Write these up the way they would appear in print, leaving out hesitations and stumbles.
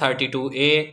32A،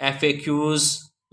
FAQs،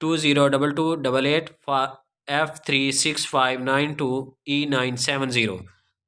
202288F36592E970.